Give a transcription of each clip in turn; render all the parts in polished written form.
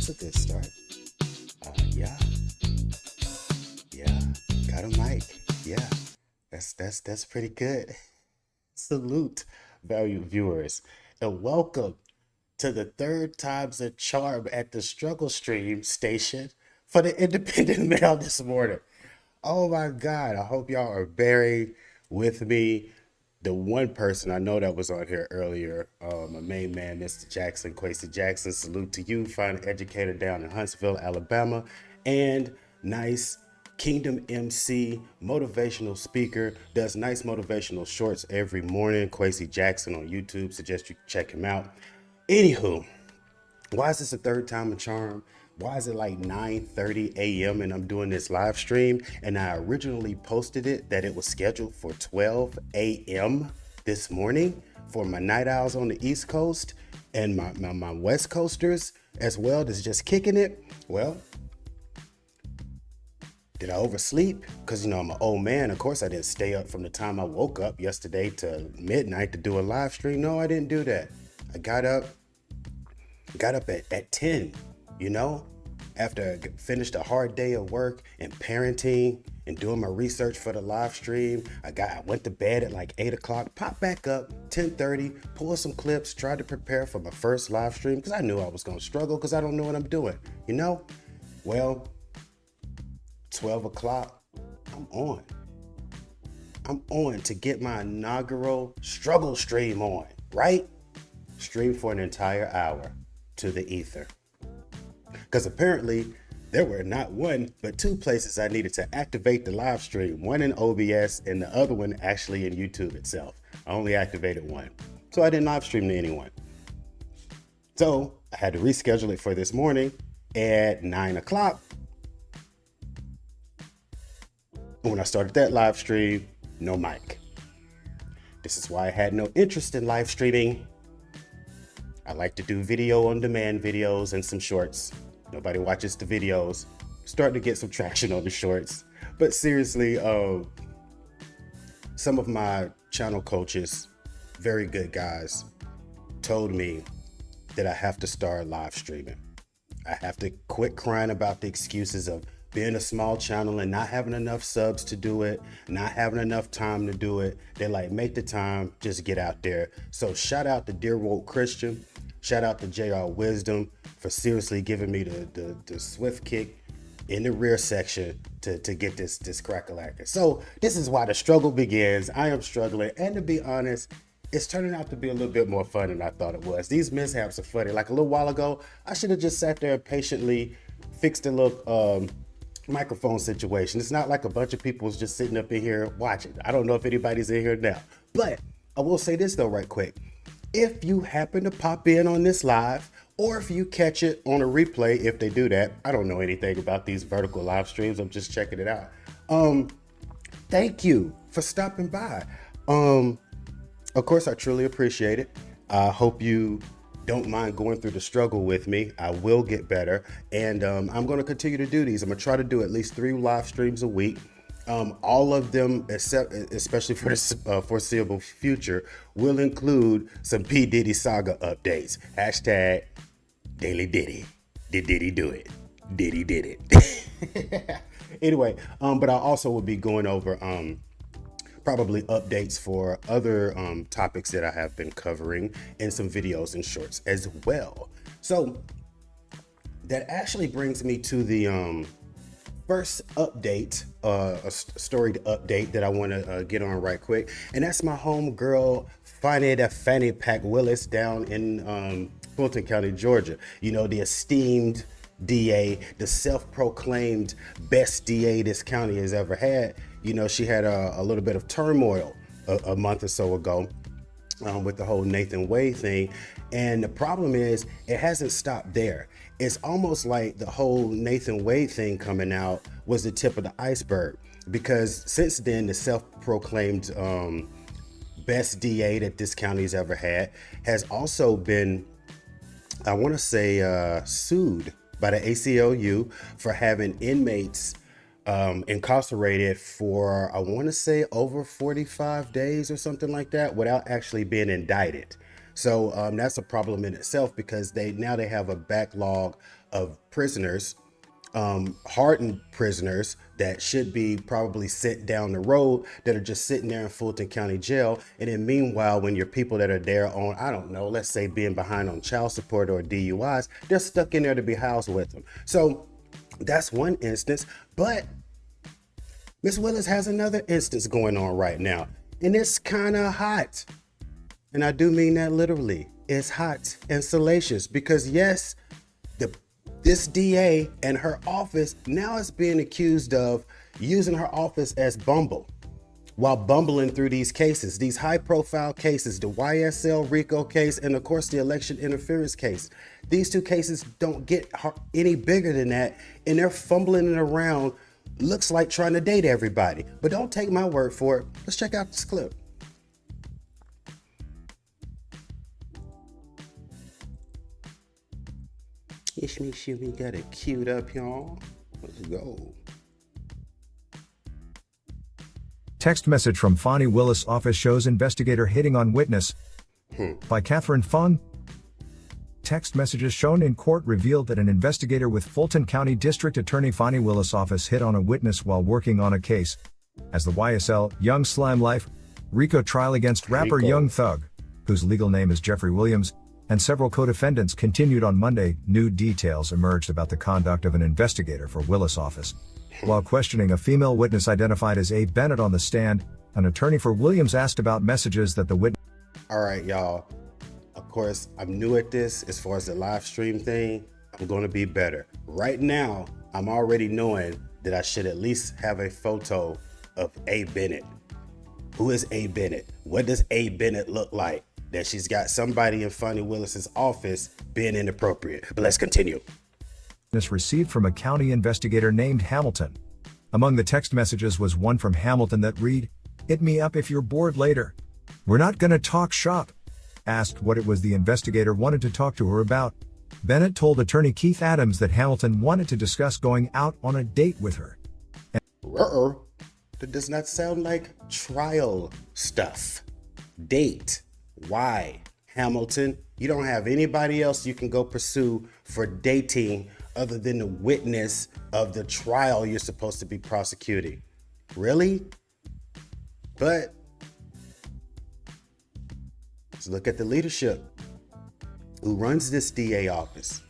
That's a good start. Yeah, yeah. Got a mic. Yeah, that's pretty good. Salute, valued viewers, and welcome to the third time's a charm at the Struggle Stream station for the Independent Mail this morning. Oh my God, I hope y'all are bearing with me. The one person I know that was on here earlier, my main man, Mr. Jackson, Quasi Jackson, salute to you, fine educator down in Huntsville, Alabama, and nice Kingdom MC, motivational speaker, does nice motivational shorts every morning. Quasi Jackson on YouTube, suggest you check him out. Anywho, why is this a third time a charm? Why is it like 9:30 a.m. and I'm doing this live stream? And I originally posted it that it was scheduled for 12 a.m. this morning for my night owls on the East Coast and my West Coasters as well that's just kicking it. Well, did I oversleep? Because, I'm an old man. Of course, I didn't stay up from the time I woke up yesterday to midnight to do a live stream. No, I didn't do that. I got up at 10, after I finished a hard day of work and parenting and doing my research for the live stream. I went to bed at like 8 o'clock, popped back up, 10:30, pulled some clips, tried to prepare for my first live stream because I knew I was going to struggle because I don't know what I'm doing, Well, 12 o'clock, I'm on. I'm on to get my inaugural struggle stream on, right? Stream for an entire hour to the ether. Because apparently there were not one, but two places I needed to activate the live stream. One in OBS and the other one actually in YouTube itself. I only activated one. So I didn't live stream to anyone. So I had to reschedule it for this morning at 9 o'clock. When I started that live stream, no mic. This is why I had no interest in live streaming. I like to do video on demand videos and some shorts. Nobody watches the videos. Starting to get some traction on the shorts. But seriously, some of my channel coaches, very good guys, told me that I have to start live streaming. I have to quit crying about the excuses of being a small channel and not having enough subs to do it, not having enough time to do it. They're like, make the time, just get out there. So shout out to Dear Woke Christian. Shout out to JR Wisdom for seriously giving me the swift kick in the rear section to get this crack-a-lackin'. So this is why the struggle begins. I am struggling. And to be honest, it's turning out to be a little bit more fun than I thought it was. These mishaps are funny. Like a little while ago, I should have just sat there and patiently fixed a little microphone situation. It's not like a bunch of people was just sitting up in here watching. I don't know if anybody's in here now. But I will say this though right quick. If you happen to pop in on this live, or if you catch it on a replay, if they do that, I don't know anything about these vertical live streams. I'm just checking it out. Thank you for stopping by. Of course, I truly appreciate it. I hope you don't mind going through the struggle with me. I will get better. And I'm going to continue to do these. I'm going to try to do at least 3 live streams a week. All of them, especially for the foreseeable future, will include some P. Diddy saga updates. Hashtag Daily Diddy. Did Diddy do it? Diddy did it. Anyway, but I also will be going over probably updates for other topics that I have been covering in some videos and shorts as well. So that actually brings me to the first update, a storied update that I want to get on right quick. And that's my home girl, Fani Willis down in Fulton County, Georgia. The esteemed DA, the self-proclaimed best DA this county has ever had. She had a little bit of turmoil a month or so ago with the whole Nathan Wade thing. And the problem is it hasn't stopped there. It's almost like the whole Nathan Wade thing coming out was the tip of the iceberg, because since then the self-proclaimed best DA that this county's ever had has also been, I want to say, sued by the ACLU for having inmates incarcerated for, I want to say, over 45 days or something like that without actually being indicted. So that's a problem in itself, because they have a backlog of prisoners, hardened prisoners that should be probably sent down the road that are just sitting there in Fulton County Jail. And then meanwhile, when your people that are there on, I don't know, let's say being behind on child support or DUIs, they're stuck in there to be housed with them. So that's one instance. But Miss Willis has another instance going on right now. And it's kind of hot. And I do mean that literally. It's hot and salacious because yes, this DA and her office now is being accused of using her office as Bumble while bumbling through these cases, these high profile cases, the YSL RICO case, and of course the election interference case. These two cases don't get any bigger than that. And they're fumbling it around. Looks like trying to date everybody, but don't take my word for it. Let's check out this clip. Ish me, shoot me, got it queued up, y'all. Let's go. Text message from Fani Willis office shows investigator hitting on witness. By Catherine Fung. Text messages shown in court revealed that an investigator with Fulton County District Attorney Fani Willis office hit on a witness while working on a case. As the YSL Young Slime Life RICO trial against rapper Young Thug, whose legal name is Jeffrey Williams, and several co-defendants continued on Monday, new details emerged about the conduct of an investigator for Willis office. While questioning a female witness identified as A. Bennett on the stand, an attorney for Williams asked about messages that the witness... All right, y'all. Of course, I'm new at this as far as the live stream thing. I'm going to be better. Right now, I'm already knowing that I should at least have a photo of A. Bennett. Who is A. Bennett? What does A. Bennett look like? That she's got somebody in Fani Willis's office being inappropriate. But let's continue. Received from a county investigator named Hamilton. Among the text messages was one from Hamilton that read, "Hit me up if you're bored later. We're not gonna talk shop." Asked what it was the investigator wanted to talk to her about, Bennett told attorney Keith Adams that Hamilton wanted to discuss going out on a date with her. That does not sound like trial stuff. Date. Why? Hamilton, you don't have anybody else you can go pursue for dating other than the witness of the trial you're supposed to be prosecuting. Really? But let's look at the leadership. Who runs this DA office?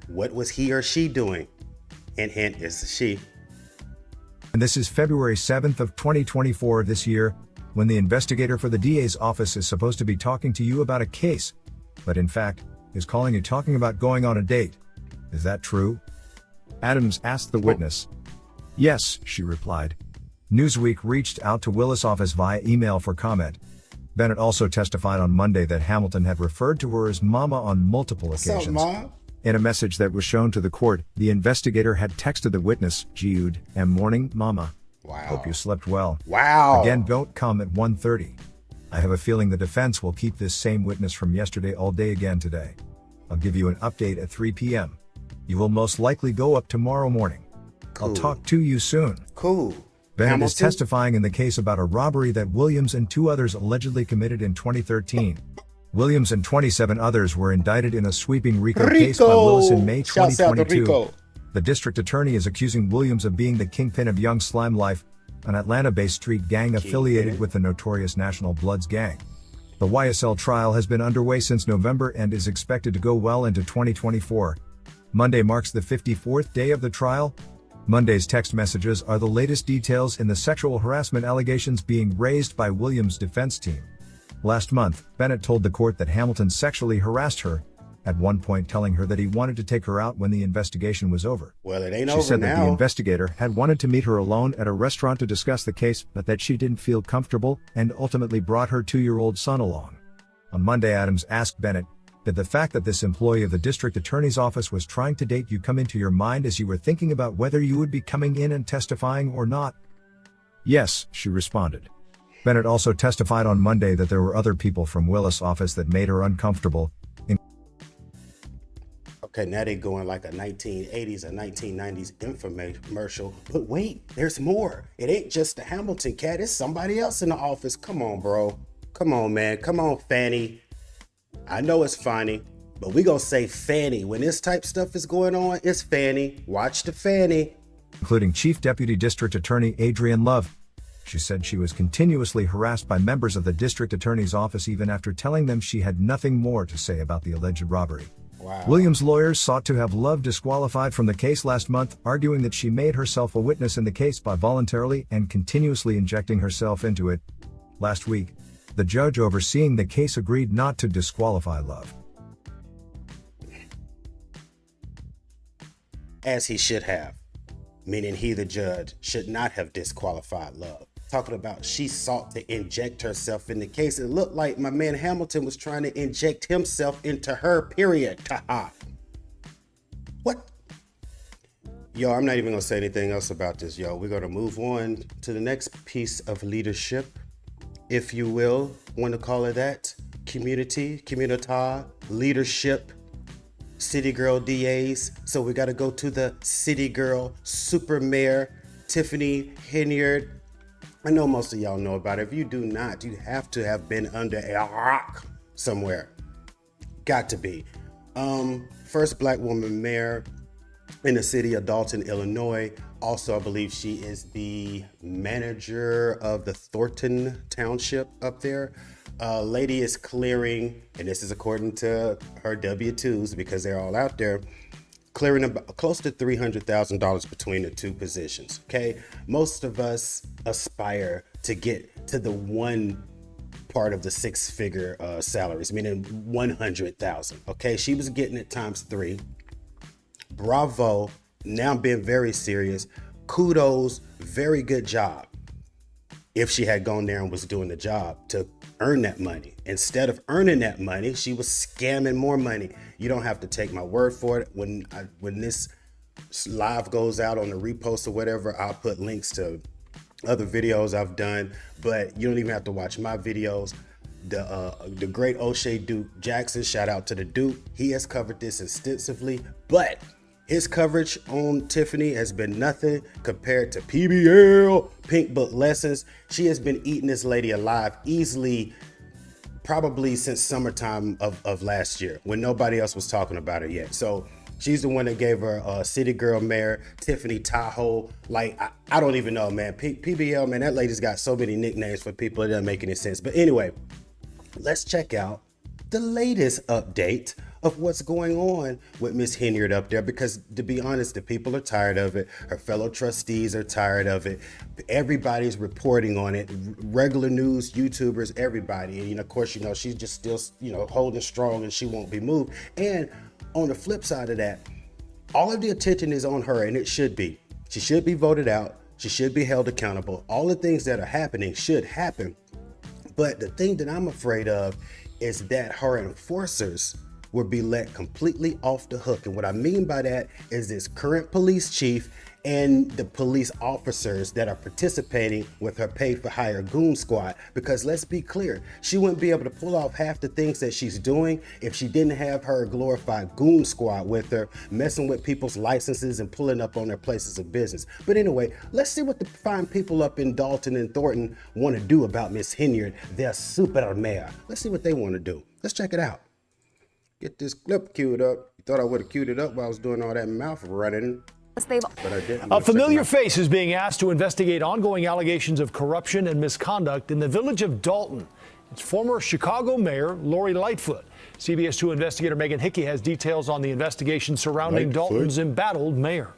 What was he or she doing? Hint, hint, it's a she. And this is February 7th of 2024 this year, when the investigator for the DA's office is supposed to be talking to you about a case, but in fact, is calling you talking about going on a date. Is that true? Adams asked the witness. Yes, she replied. Newsweek reached out to Willis' office via email for comment. Bennett also testified on Monday that Hamilton had referred to her as Mama on multiple occasions. What's up, Mom? In a message that was shown to the court, the investigator had texted the witness, Jude, "Morning, Mama. Wow. Hope you slept well. Wow. Again, don't come at 1:30. I have a feeling the defense will keep this same witness from yesterday all day again today. I'll give you an update at 3 p.m. You will most likely go up tomorrow morning. Cool. I'll talk to you soon." Cool. Bennett Hamilton is testifying in the case about a robbery that Williams and 2 others allegedly committed in 2013. Williams and 27 others were indicted in a sweeping RICO case by Willis in May 2022. The district attorney is accusing Williams of being the kingpin of Young Slime Life, an Atlanta-based street gang affiliated with the notorious National Bloods gang. The YSL trial has been underway since November and is expected to go well into 2024. Monday marks the 54th day of the trial. Monday's text messages are the latest details in the sexual harassment allegations being raised by Williams' defense team. Last month, Bennett told the court that Hamilton sexually harassed her, at one point telling her that he wanted to take her out when the investigation was over. Well, it ain't She over said that now. the investigator had wanted to meet her alone at a restaurant to discuss the case, but that she didn't feel comfortable and ultimately brought her 2-year-old son along. On Monday, Adams asked Bennett, "Did the fact that this employee of the district attorney's office was trying to date you come into your mind as you were thinking about whether you would be coming in and testifying or not?" "Yes," she responded. Bennett also testified on Monday that there were other people from Willis' office that made her uncomfortable. Okay, now they going like a 1980s or 1990s infomercial. But wait, there's more. It ain't just the Hamilton cat. It's somebody else in the office. Come on, bro. Come on, man. Come on, Fanny. I know it's Fani, But we gonna say Fani. When this type stuff is going on, it's Fani. Watch the Fani. Including Chief Deputy District Attorney Adrienne Love. She said she was continuously harassed by members of the district attorney's office even after telling them she had nothing more to say about the alleged robbery. Wow. Williams' lawyers sought to have Love disqualified from the case last month, arguing that she made herself a witness in the case by voluntarily and continuously injecting herself into it. Last week, the judge overseeing the case agreed not to disqualify Love. As he should have. Meaning he, the judge, should not have disqualified Love. Talking about she sought to inject herself in the case. It looked like my man Hamilton was trying to inject himself into her, period. Haha. What? Yo, I'm not even going to say anything else about this, yo. We're going to move on to the next piece of leadership, if you will, want to call it that. Community, leadership. City girl DAs. So we got to go to the city girl, Super Mayor Tiffany Henyard. I know most of y'all know about it. If you do not, you have to have been under a rock somewhere. Got to be. First black woman mayor in the city of Dolton, Illinois. Also, I believe she is the manager of the Dolton township up there. Lady is clearing, and this is according to her W-2s because they're all out there, clearing about close to $300,000 between the two positions. Okay, most of us aspire to get to the one part of the six-figure salaries, meaning 100,000. Okay, she was getting it times 3. Bravo. Now I'm being very serious. Kudos. Very good job. If she had gone there and was doing the job to earn that money. Instead of earning that money, she was scamming more money. You don't have to take my word for it. When this live goes out on the repost or whatever, I'll put links to other videos I've done, but you don't even have to watch my videos. The great O'Shea Duke Jackson, shout out to the Duke. He has covered this extensively, but his coverage on Tiffany has been nothing compared to PBL, Pink Book Lessons. She has been eating this lady alive easily, probably since summertime of last year when nobody else was talking about her yet. So she's the one that gave her city girl mayor, Tiffany Tahoe. Like, I don't even know, man. PBL, man, that lady's got so many nicknames for people, it doesn't make any sense. But anyway, let's check out the latest update of what's going on with Miss Henyard up there, because to be honest, the people are tired of it. Her fellow trustees are tired of it. Everybody's reporting on it. Regular news, YouTubers, everybody. And of course, she's just still, holding strong and she won't be moved. And on the flip side of that, all of the attention is on her, and it should be. She should be voted out. She should be held accountable. All the things that are happening should happen. But the thing that I'm afraid of is that her enforcers will be let completely off the hook. And what I mean by that is this current police chief and the police officers that are participating with her pay for hire goon squad. Because let's be clear, she wouldn't be able to pull off half the things that she's doing if she didn't have her glorified goon squad with her, messing with people's licenses and pulling up on their places of business. But anyway, let's see what the fine people up in Dolton and Thornton want to do about Miss Henyard, their super mayor. Let's see what they want to do. Let's check it out. Get this clip queued up. You thought I would have queued it up while I was doing all that mouth running. But I didn't. A familiar face is being asked to investigate ongoing allegations of corruption and misconduct in the village of Dolton. It's former Chicago Mayor Lori Lightfoot. CBS 2 investigator Megan Hickey has details on the investigation surrounding Dolton's embattled mayor.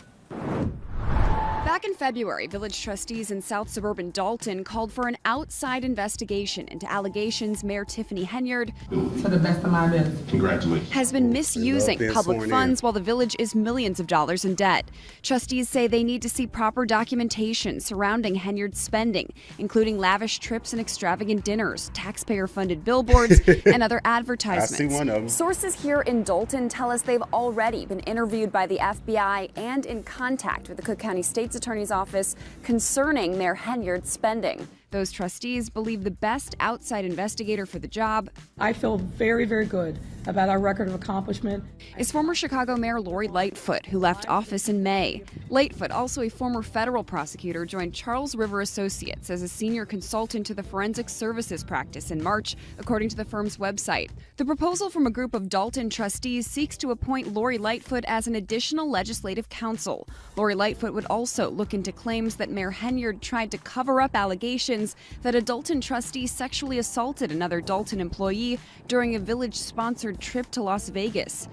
Back in February, village trustees in South Suburban Dolton called for an outside investigation into allegations Mayor Tiffany Henyard to the best of my ability. Congratulations. Has been misusing public funds while the village is millions of dollars in debt. Trustees say they need to see proper documentation surrounding Henyard's spending, including lavish trips and extravagant dinners, taxpayer-funded billboards, and other advertisements. I see one of them. Sources here in Dolton tell us they've already been interviewed by the FBI and in contact with the Cook County State's Attorney's Office concerning Mayor Henyard's spending. Those trustees believe the best outside investigator for the job I feel very, very good about our record of accomplishment. is former Chicago Mayor Lori Lightfoot, who left office in May. Lightfoot, also a former federal prosecutor, joined Charles River Associates as a senior consultant to the forensic services practice in March, according to the firm's website. The proposal from a group of Dolton trustees seeks to appoint Lori Lightfoot as an additional legislative counsel. Lori Lightfoot would also look into claims that Mayor Henyard tried to cover up allegations that a Dolton trustee sexually assaulted another Dolton employee during a village-sponsored trip to Las Vegas.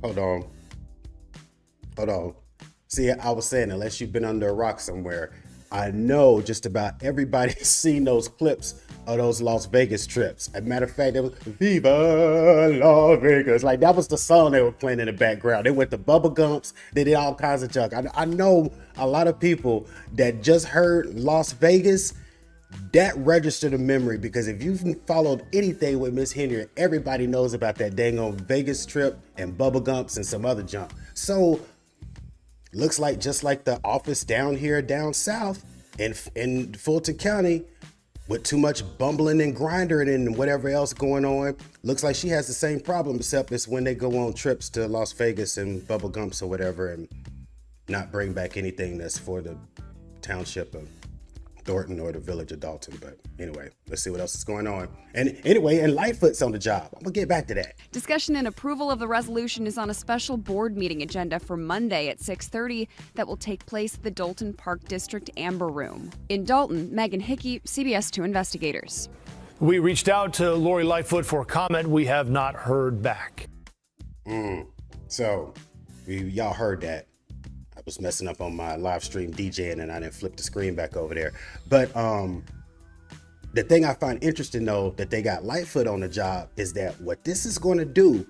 Hold on. See, I was saying, unless you've been under a rock somewhere, I know just about everybody's seen those clips of those Las Vegas trips. As a matter of fact, it was Viva Las Vegas. Like, that was the song they were playing in the background. They went to Bubble Gumps. They did all kinds of junk. I know a lot of people that just heard Las Vegas, that registered a memory, because if you've followed anything with Miss Henyard, everybody knows about that dang on Vegas trip and Bubble Gumps and some other junk. So looks like just like the office down here down south in Fulton County, with too much bumbling and grinding and whatever else going on, looks like she has the same problem, except it's when they go on trips to Las Vegas and Bubble Gumps or whatever and not bring back anything that's for the township of Thornton or the village of Dolton. But anyway, let's see what else is going on. And anyway, and Lightfoot's on the job. I'm gonna get back to that. Discussion and approval of the resolution is on a special board meeting agenda for Monday at 6:30 that will take place at the Dolton Park District Amber Room. In Dolton, Megan Hickey, CBS 2 Investigators. We reached out to Lori Lightfoot for comment. We have not heard back. So y'all heard that. I was messing up on my live stream DJing and I didn't flip the screen back over there. But the thing I find interesting, though, that they got Lightfoot on the job is that what this is going to do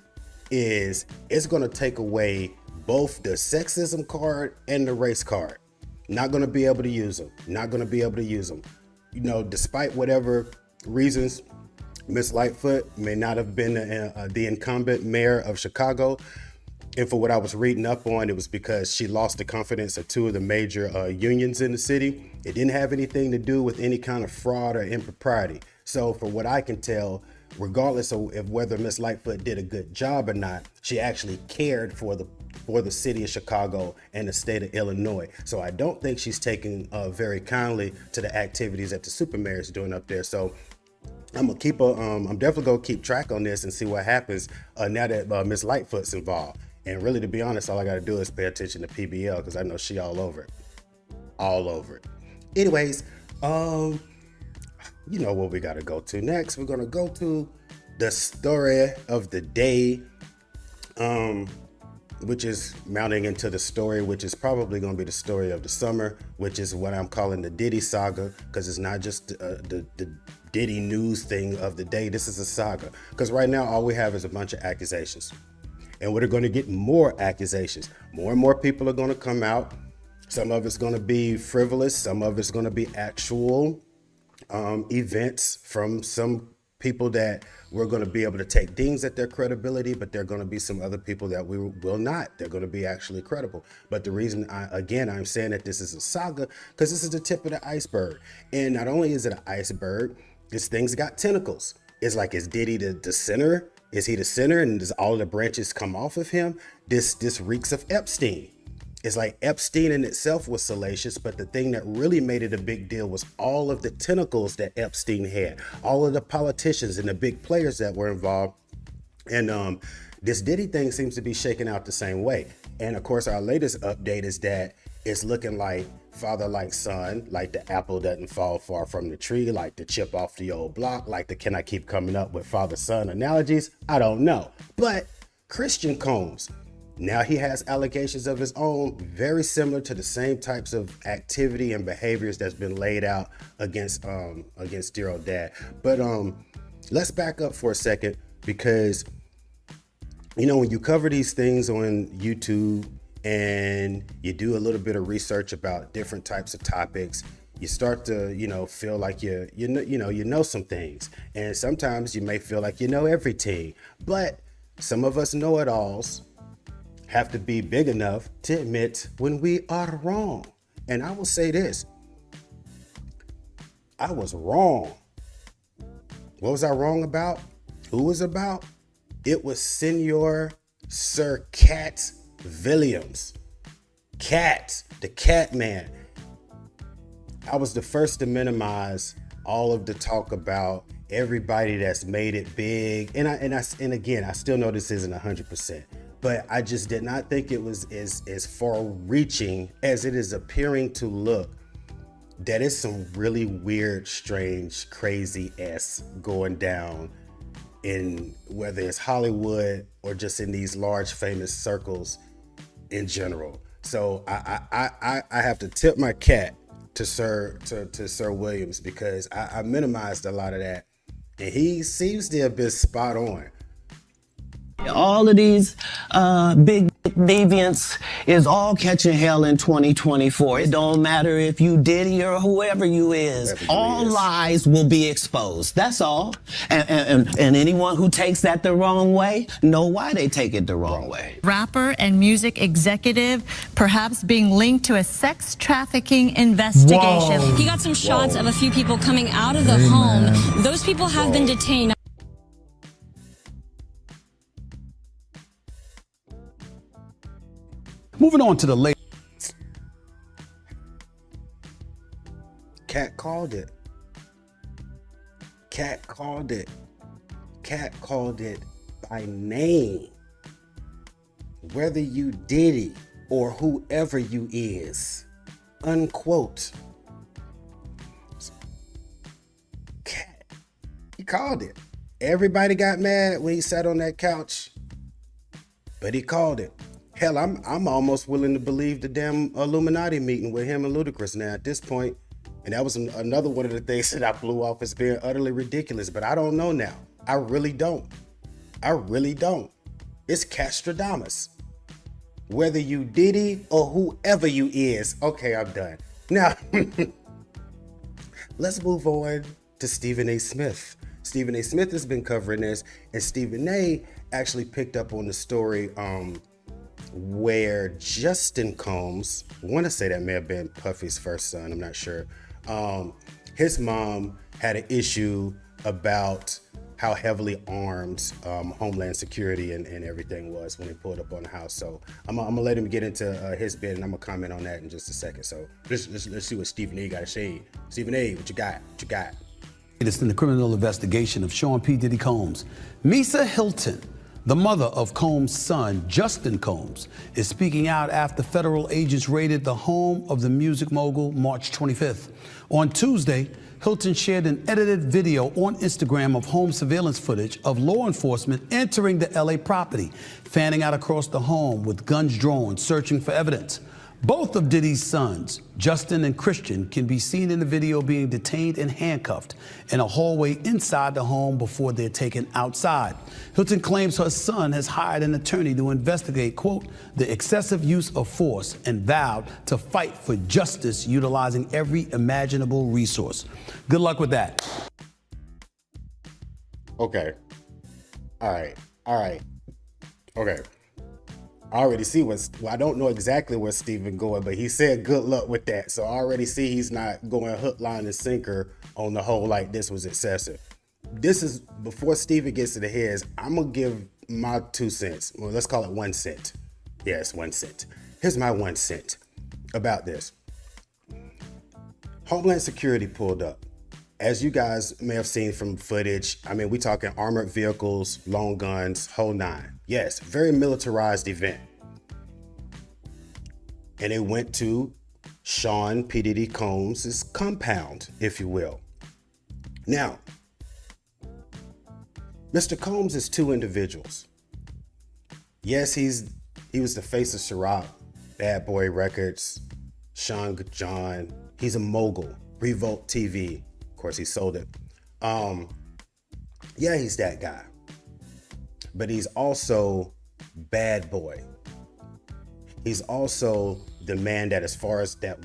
is it's going to take away both the sexism card and the race card. Not going to be able to use them. You know, despite whatever reasons, Miss Lightfoot may not have been the incumbent mayor of Chicago. And for what I was reading up on, it was because she lost the confidence of two of the major unions in the city. It didn't have anything to do with any kind of fraud or impropriety. So for what I can tell, regardless of whether Miss Lightfoot did a good job or not, she actually cared for the city of Chicago and the state of Illinois. So I don't think she's taking very kindly to the activities that the Super Mayor is doing up there. So I'm definitely gonna keep track on this and see what happens now that Miss Lightfoot's involved. And really, to be honest, all I got to do is pay attention to PBL because I know she all over it. Anyways, you know what we got to go to next. We're going to go to the story of the day, which is mounting into the story, which is probably going to be the story of the summer, which is what I'm calling the Diddy saga, because it's not just the Diddy news thing of the day. This is a saga, because right now all we have is a bunch of accusations. And we're going to get more accusations. More and more people are going to come out. Some of it's going to be frivolous. Some of it's going to be actual events from some people that we're going to be able to take dings at their credibility, but there are going to be some other people that we will not. They're going to be actually credible. But the reason, I'm saying that this is a saga, because this is the tip of the iceberg. And not only is it an iceberg, this thing's got tentacles. It's like, is Diddy the center? Is he the center and does all the branches come off of him? This reeks of Epstein. It's like Epstein in itself was salacious, but the thing that really made it a big deal was all of the tentacles that Epstein had, all of the politicians and the big players that were involved. And this Diddy thing seems to be shaking out the same way. And of course, our latest update is that it's looking like father like son, like the apple doesn't fall far from the tree, like the chip off the old block, like the can I keep coming up with father-son analogies? I don't know. But Christian Combs, now he has allegations of his own, very similar to the same types of activity and behaviors that's been laid out against dear old dad. But let's back up for a second, because you know, when you cover these things on YouTube and you do a little bit of research about different types of topics, you start to, feel like you know some things. And sometimes you may feel like you know everything. But some of us know-it-alls have to be big enough to admit when we are wrong. And I will say this. I was wrong. What was I wrong about? Who was about? It was Senor Sir Cat Williams. Cat, the Cat Man. I was the first to minimize all of the talk about everybody that's made it big. And again, I still know this isn't 100%, but I just did not think it was as far reaching as it is appearing to look. That is some really weird, strange, crazy ass going down in whether it's Hollywood or just in these large famous circles in general. So I have to tip my cap to Sir Williams, because I minimized a lot of that, and he seems to have been spot on. All of these big deviants is all catching hell in 2024. It don't matter if you Diddy or whoever you is. All lies will be exposed. That's all. And anyone who takes that the wrong way, know why they take it the wrong way. Rapper and music executive, perhaps being linked to a sex trafficking investigation. Whoa. He got some shots of a few people coming out of the home. Those people have been detained. Moving on to the latest. Cat called it. Cat called it. Cat called it by name. Whether you Diddy or whoever you is. Unquote. Cat. He called it. Everybody got mad when he sat on that couch, but he called it. Hell, I'm almost willing to believe the damn Illuminati meeting with him and Ludacris now at this point. And that was another one of the things that I blew off as being utterly ridiculous. But I don't know now. I really don't. It's Castradamus. Whether you Diddy or whoever you is. Okay, I'm done. Now, let's move on to Stephen A. Smith. Stephen A. Smith has been covering this, and Stephen A. actually picked up on the story where Justin Combs, I want to say that may have been Puffy's first son, I'm not sure. His mom had an issue about how heavily armed Homeland Security and everything was when they pulled up on the house. So I'm gonna let him get into his bit, and I'm gonna comment on that in just a second. So let's see what Stephen A. got to say. Stephen A., what you got? It's in the criminal investigation of Sean P. Diddy Combs. Misa Hilton, the mother of Combs' son, Justin Combs, is speaking out after federal agents raided the home of the music mogul March 25th. On Tuesday, Hilton shared an edited video on Instagram of home surveillance footage of law enforcement entering the LA property, fanning out across the home with guns drawn, searching for evidence. Both of Diddy's sons, Justin and Christian, can be seen in the video being detained and handcuffed in a hallway inside the home before they're taken outside. Hilton claims her son has hired an attorney to investigate, quote, the excessive use of force, and vowed to fight for justice utilizing every imaginable resource. Good luck with that. Okay. All right. Okay. I already see I don't know exactly where Stephen going, but he said good luck with that. So I already see he's not going hook, line, and sinker on the whole like this was excessive. This is, before Stephen gets to the heads, I'm going to give my 2 cents. Well, let's call it 1 cent. Yes, 1 cent. Here's my 1 cent about this. Homeland Security pulled up. As you guys may have seen from footage, I mean, we talking armored vehicles, long guns, whole nine. Yes, very militarized event. And they went to Sean P. Diddy Combs' compound, if you will. Now, Mr. Combs is 2 individuals. Yes, he was the face of Ciroc, Bad Boy Records, Sean John. He's a mogul, Revolt TV. Of course, he sold it. Yeah, he's that guy. But he's also Bad Boy. He's also the man that, as far as that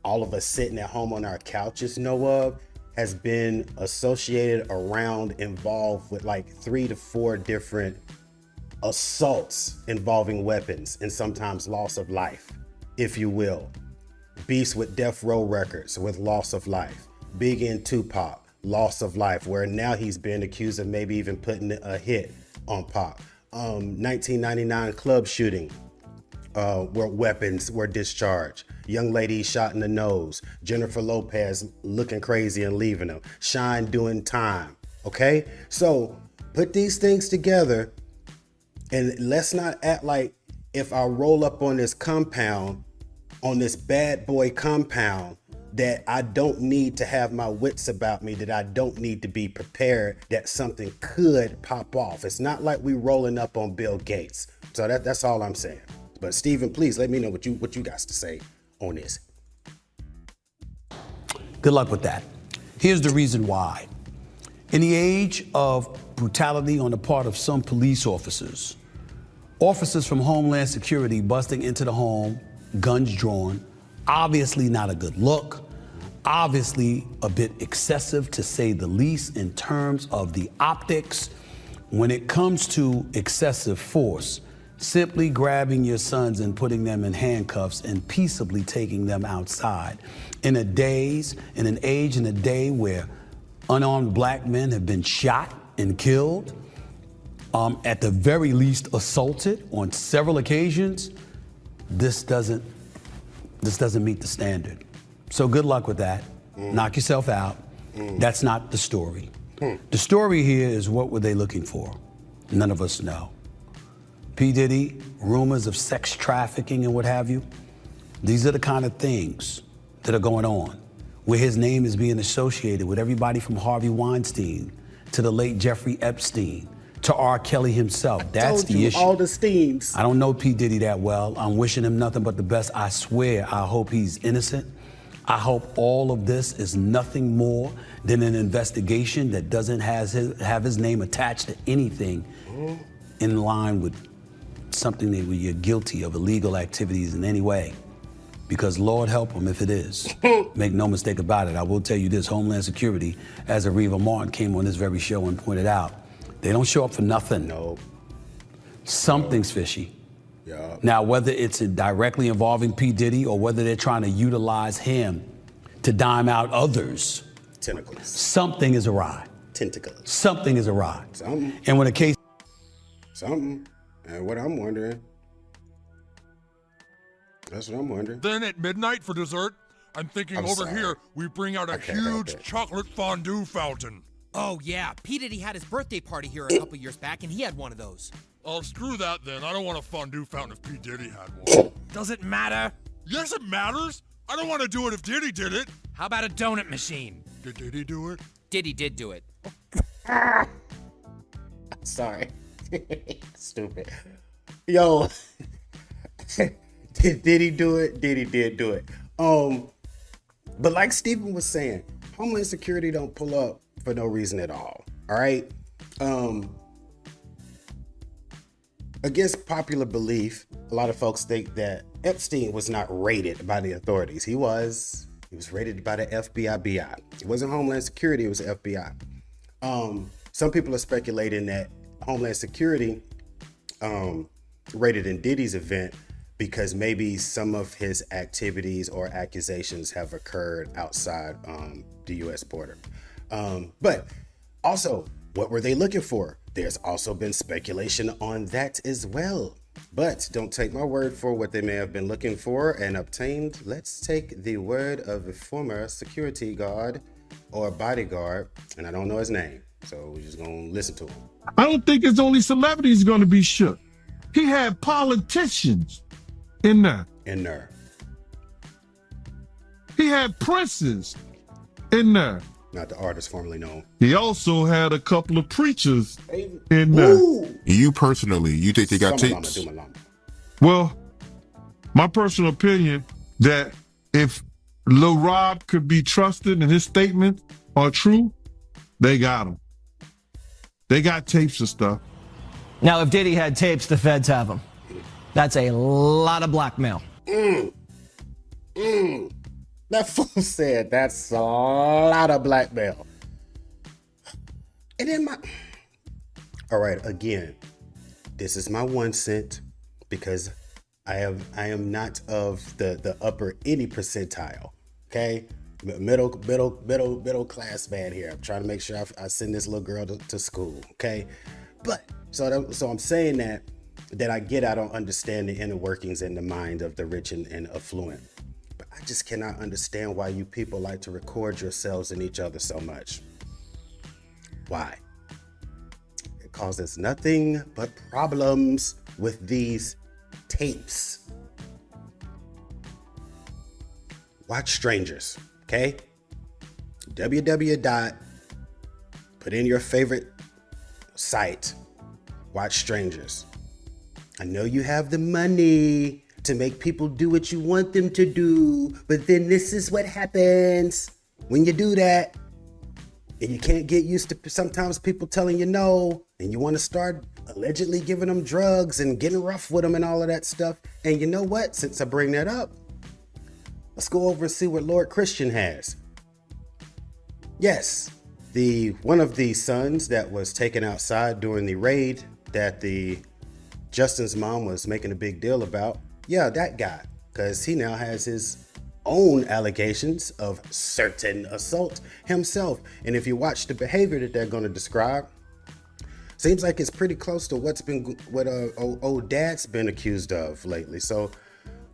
all of us sitting at home on our couches know of, has been associated around, involved with like 3 to 4 different assaults involving weapons and sometimes loss of life, if you will. Beefs with Death Row Records with loss of life. Biggie and Tupac, loss of life, where now he's been accused of maybe even putting a hit on Pac. 1999 club shooting, where weapons were discharged. Young lady shot in the nose. Jennifer Lopez looking crazy and leaving him. Shine doing time. Okay? So put these things together, and let's not act like if I roll up on this compound, on this bad boy compound, that I don't need to have my wits about me, that I don't need to be prepared that something could pop off. It's not like we rolling up on Bill Gates. So that's all I'm saying. But Stephen, please let me know what you got to say on this. Good luck with that. Here's the reason why. In the age of brutality on the part of some police officers from Homeland Security busting into the home, guns drawn, obviously not a good look, obviously a bit excessive to say the least in terms of the optics. When it comes to excessive force, simply grabbing your sons and putting them in handcuffs and peaceably taking them outside. In an age and a day where unarmed black men have been shot and killed, at the very least assaulted on several occasions, this doesn't meet the standard. So good luck with that. Knock yourself out. That's not the story. The story here is, what were they looking for? None of us know. P. Diddy, rumors of sex trafficking and what have you. These are the kind of things that are going on, where his name is being associated with everybody from Harvey Weinstein to the late Jeffrey Epstein to R. Kelly himself. That's the issue. All the steams. I don't know P. Diddy that well. I'm wishing him nothing but the best. I swear, I hope he's innocent. I hope all of this is nothing more than an investigation that doesn't have his name attached to anything in line with something that you're guilty of illegal activities in any way. Because Lord help him if it is. Make no mistake about it. I will tell you this, Homeland Security, as Areva Martin came on this very show and pointed out, they don't show up for nothing. No. Something's fishy. Yeah. Now, whether it's directly involving P. Diddy or whether they're trying to utilize him to dime out others, tentacles. Something is awry. Tentacles. Something is awry. Something. And when a case... Something. And what I'm wondering... That's what I'm wondering. Then at midnight for dessert, I'm thinking here we bring out a huge chocolate fondue fountain. Oh yeah, P. Diddy had his birthday party here a couple years back and he had one of those. Oh, screw that then. I don't want a fondue fountain if P. Diddy had one. Does it matter? Yes, it matters. I don't want to do it if Diddy did it. How about a donut machine? Did Diddy do it? Diddy did do it. Sorry. Stupid. Yo. Did he do it? Diddy did do it. But like Stephen was saying, Homeland Security don't pull up for no reason at all. All right. Against popular belief, a lot of folks think that Epstein was not raided by the authorities. He was raided by the FBI BI. It wasn't Homeland Security, it was the FBI. Some people are speculating that Homeland Security raided in Diddy's event because maybe some of his activities or accusations have occurred outside the U.S. border. But also, what were they looking for? There's also been speculation on that as well. But don't take my word for what they may have been looking for and obtained. Let's take the word of a former security guard or bodyguard, and I don't know his name, so we're just gonna listen to him. I don't think it's only celebrities gonna be shook. He had politicians in there. He had princes in there. Not the artist formerly known. He also had a couple of preachers in there. You personally, you think they got tapes? Well, my personal opinion that if Lil Rob could be trusted and his statements are true, they got him. They got tapes and stuff. Now, if Diddy had tapes, the feds have them. That's a lot of blackmail. That fool said that's a lot of blackmail. And then all right, again, this is my 1 cent because I am not of the upper any percentile. Okay, Middle class man here. I'm trying to make sure I send this little girl to school, okay? But so I'm saying that I don't understand the inner workings in the mind of the rich and affluent. But I just cannot understand why you people like to record yourselves and each other so much. Why? It causes nothing but problems with these tapes. Watch strangers, okay? Put in your favorite site, watch strangers. I know you have the money to make people do what you want them to do, but then this is what happens when you do that. And you can't get used to sometimes people telling you no, and you want to start allegedly giving them drugs and getting rough with them and all of that stuff. And you know what? Since I bring that up, let's go over and see what Lord Christian has. Yes, one of the sons that was taken outside during the raid that Justin's mom was making a big deal about. Yeah, that guy, because he now has his own allegations of certain assault himself. And if you watch the behavior that they're going to describe, seems like it's pretty close to what old dad's been accused of lately. So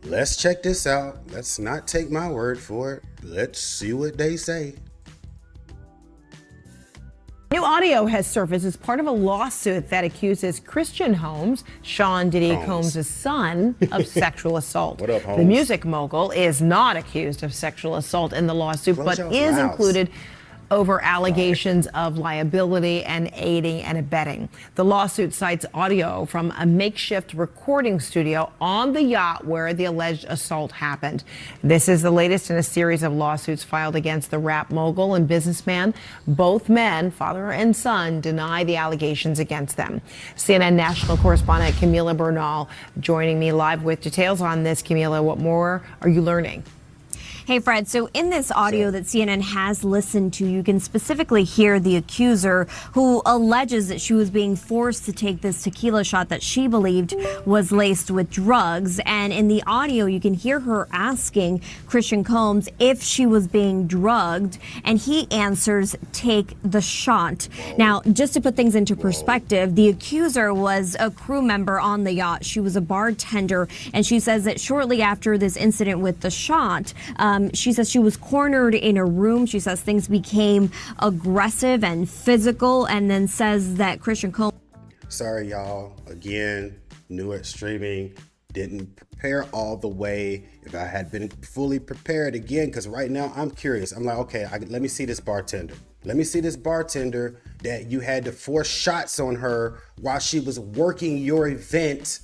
let's check this out. Let's not take my word for it. Let's see what they say. New audio has surfaced as part of a lawsuit that accuses Christian Holmes, Sean Diddy Combs' son, of sexual assault. What up, Holmes? The music mogul is not accused of sexual assault in the lawsuit, but is included over allegations of liability and aiding and abetting. The lawsuit cites audio from a makeshift recording studio on the yacht where the alleged assault happened. This is the latest in a series of lawsuits filed against the rap mogul and businessman. Both men, father and son, deny the allegations against them. CNN national correspondent Camila Bernal joining me live with details on this. Camila, what more are you learning? Hey, Fred, so in this audio that CNN has listened to, you can specifically hear the accuser who alleges that she was being forced to take this tequila shot that she believed was laced with drugs. And in the audio, you can hear her asking Christian Combs if she was being drugged, and he answers, "Take the shot." Now, just to put things into perspective, the accuser was a crew member on the yacht. She was a bartender, and she says that shortly after this incident with the shot, she says she was cornered in a room. She says things became aggressive and physical, and then says that Christian Combs. Sorry, y'all. Again, new at streaming. Didn't prepare all the way. If I had been fully prepared again, because right now I'm curious. I'm like, okay, let me see this bartender. Let me see this bartender that you had to force shots on her while she was working your event.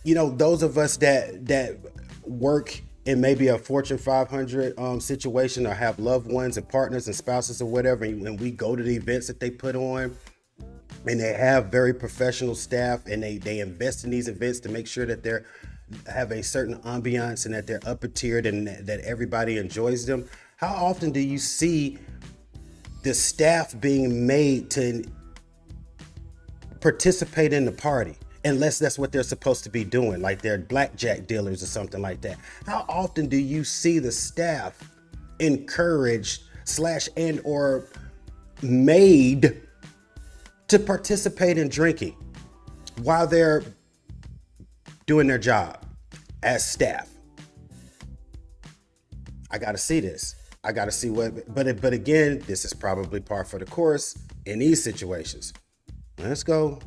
You know, those of us that work in maybe a Fortune 500 situation, or have loved ones and partners and spouses or whatever, and we go to the events that they put on, and they have very professional staff, and they invest in these events to make sure that they have a certain ambiance and that they're upper tiered and that everybody enjoys them. How often do you see the staff being made to participate in the party? Unless that's what they're supposed to be doing, like they're blackjack dealers or something like that. How often do you see the staff encouraged / and or made to participate in drinking while they're doing their job as staff? I got to see this. I got to see what, but again, this is probably par for the course in these situations. Let's go.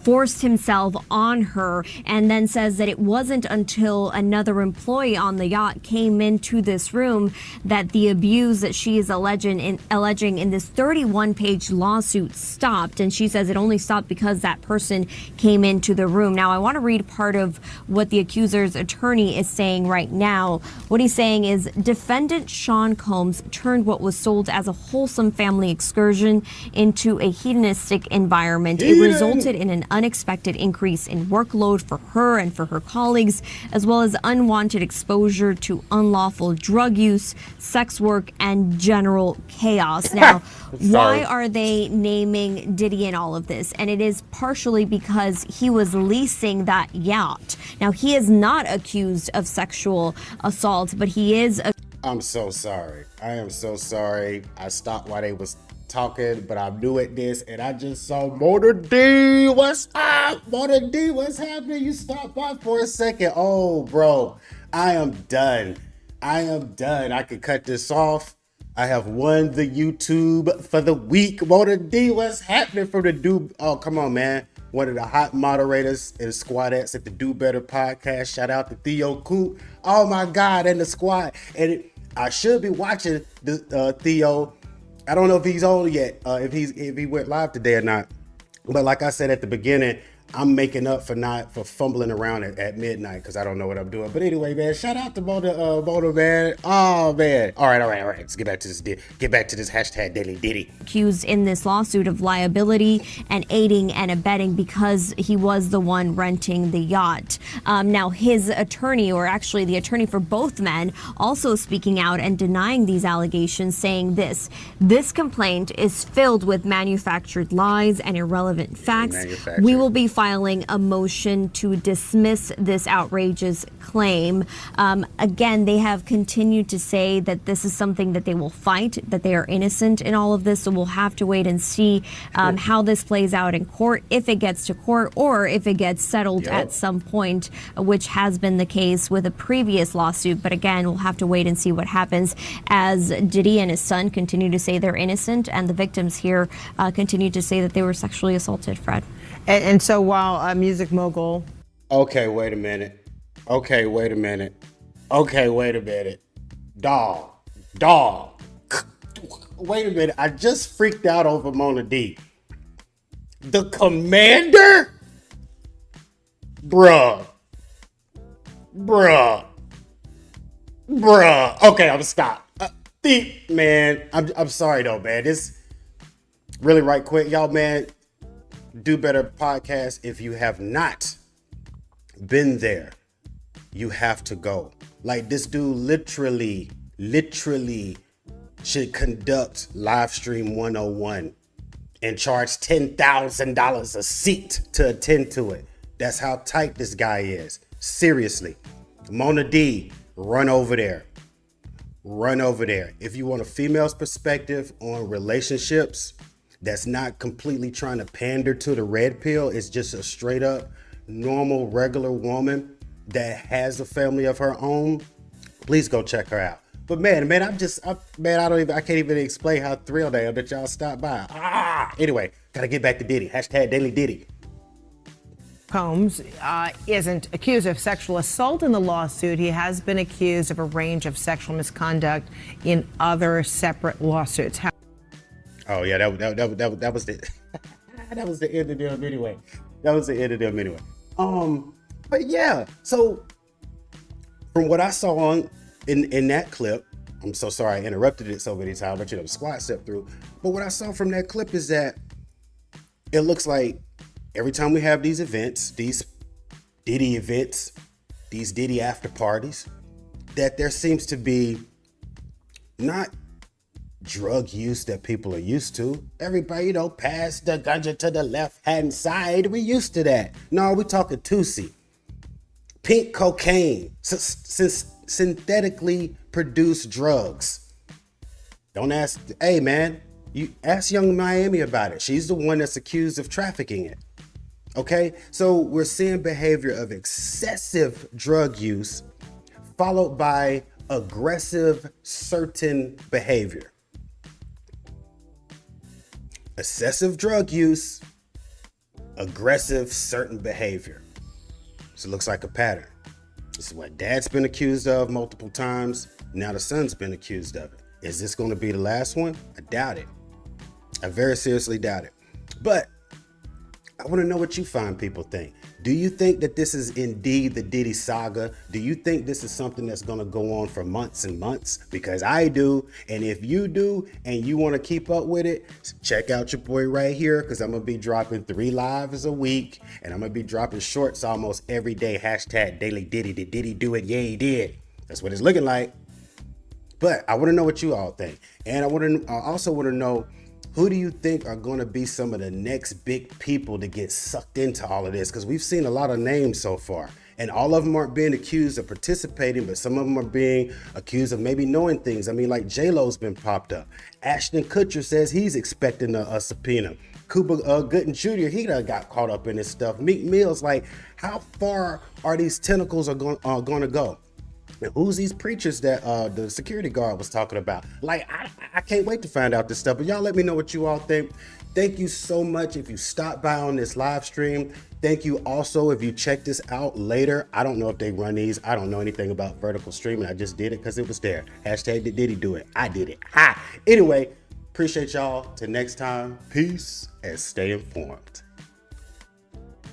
Forced himself on her, and then says that it wasn't until another employee on the yacht came into this room that the abuse that she is alleging in this 31-page lawsuit stopped. And she says it only stopped because that person came into the room. Now, I want to read part of what the accuser's attorney is saying right now. What he's saying is, defendant Sean Combs turned what was sold as a wholesome family excursion into a hedonistic environment. It resulted in an unexpected increase in workload for her and for her colleagues, as well as unwanted exposure to unlawful drug use, sex work, and general chaos. Now, why are they naming Diddy in all of this? And it is partially because he was leasing that yacht. Now, he is not accused of sexual assault, but he is I'm so sorry. I am so sorry. I stopped while they was talking, but I'm new at this, and I just saw Mona D. What's up? Mona D, what's happening? You stopped by for a second. Oh, bro, I am done. I could cut this off. I have won the YouTube for the week. Mona D, what's happening from the Do? Oh, come on, man. One of the hot moderators and squadettes at the Do Better podcast. Shout out to Theo Coop. Oh my God, and the squad. And I should be watching the Theo. I don't know if he's on yet, if he went live today or not. But like I said at the beginning, I'm making up for fumbling around at midnight because I don't know what I'm doing. But anyway, man, shout out to Mona, man. Oh man. All right. Let's get back to this. Hashtag Daily Diddy. Accused in this lawsuit of liability and aiding and abetting because he was the one renting the yacht. Now his attorney, or actually the attorney for both men, also speaking out and denying these allegations, saying this complaint is filled with manufactured lies and irrelevant facts. We will be filing a motion to dismiss this outrageous claim. Again, they have continued to say that this is something that they will fight, that they are innocent in all of this. So we'll have to wait and see how this plays out in court, if it gets to court or if it gets settled at some point, which has been the case with a previous lawsuit. But again, we'll have to wait and see what happens as Diddy and his son continue to say they're innocent and the victims here continue to say that they were sexually assaulted, Fred. And so while music mogul. Okay, wait a minute. Dog. Wait a minute. I just freaked out over Mona D. The commander? Bruh. Okay, I'm gonna stop. Man, I'm sorry though, man. This really right quick, y'all, man. Do Better podcast. If you have not been there, you have to go. Like, this dude literally should conduct live stream 101 and charge $10,000 a seat to attend to it. That's how tight this guy is. Seriously. Mona D, run over there. If you want a female's perspective on relationships, that's not completely trying to pander to the red pill. It's just a straight up normal regular woman that has a family of her own. Please go check her out. But man, I can't even explain how thrilled I am that y'all stopped by. Anyway, gotta get back to Diddy. Hashtag Daily Diddy. Combs isn't accused of sexual assault in the lawsuit. He has been accused of a range of sexual misconduct in other separate lawsuits. Oh yeah, that was the that was the end of them anyway. But yeah, so from what I saw in that clip, I'm so sorry I interrupted it so many times, but the squad stepped through. But what I saw from that clip is that it looks like every time we have these events, these Diddy events, these Diddy after parties, that there seems to be not drug use that people are used to. Everybody, pass the ganja to the left-hand side. We used to that. No, we're talking Tusi. Pink cocaine. Synthetically produced drugs. Don't ask, hey man, you ask Young Miami about it. She's the one that's accused of trafficking it. Okay? So we're seeing behavior of excessive drug use followed by aggressive certain behavior. Excessive drug use, aggressive certain behavior. So it looks like a pattern. This is what dad's been accused of multiple times. Now the son's been accused of it. Is this going to be the last one? I doubt it. I very seriously doubt it. But I want to know what you fine people think. Do you think that this is indeed the Diddy saga? Do you think this is something that's going to go on for months and months? Because I do. And if you do and you want to keep up with it, check out your boy right here, because I'm going to be dropping 3 lives a week. And I'm going to be dropping shorts almost every day. Hashtag Daily Diddy. Did Diddy do it? Yeah, he did. That's what it's looking like. But I want to know what you all think. And I also want to know, who do you think are going to be some of the next big people to get sucked into all of this? Because we've seen a lot of names so far. And all of them aren't being accused of participating, but some of them are being accused of maybe knowing things. I mean, like J-Lo's been popped up. Ashton Kutcher says he's expecting a subpoena. Cuba Gooding Jr., he done got caught up in this stuff. Meek Mill's like, how far are these tentacles going to go? And who's these preachers that the security guard was talking about? Like, I can't wait to find out this stuff. But y'all let me know what you all think. Thank you so much if you stopped by on this live stream. Thank you also if you check this out later. I don't know if they run these. I don't know anything about vertical streaming. I just did it because it was there. Hashtag did Diddy do it? I did it. Ha! Anyway, appreciate y'all. Till next time, peace and stay informed.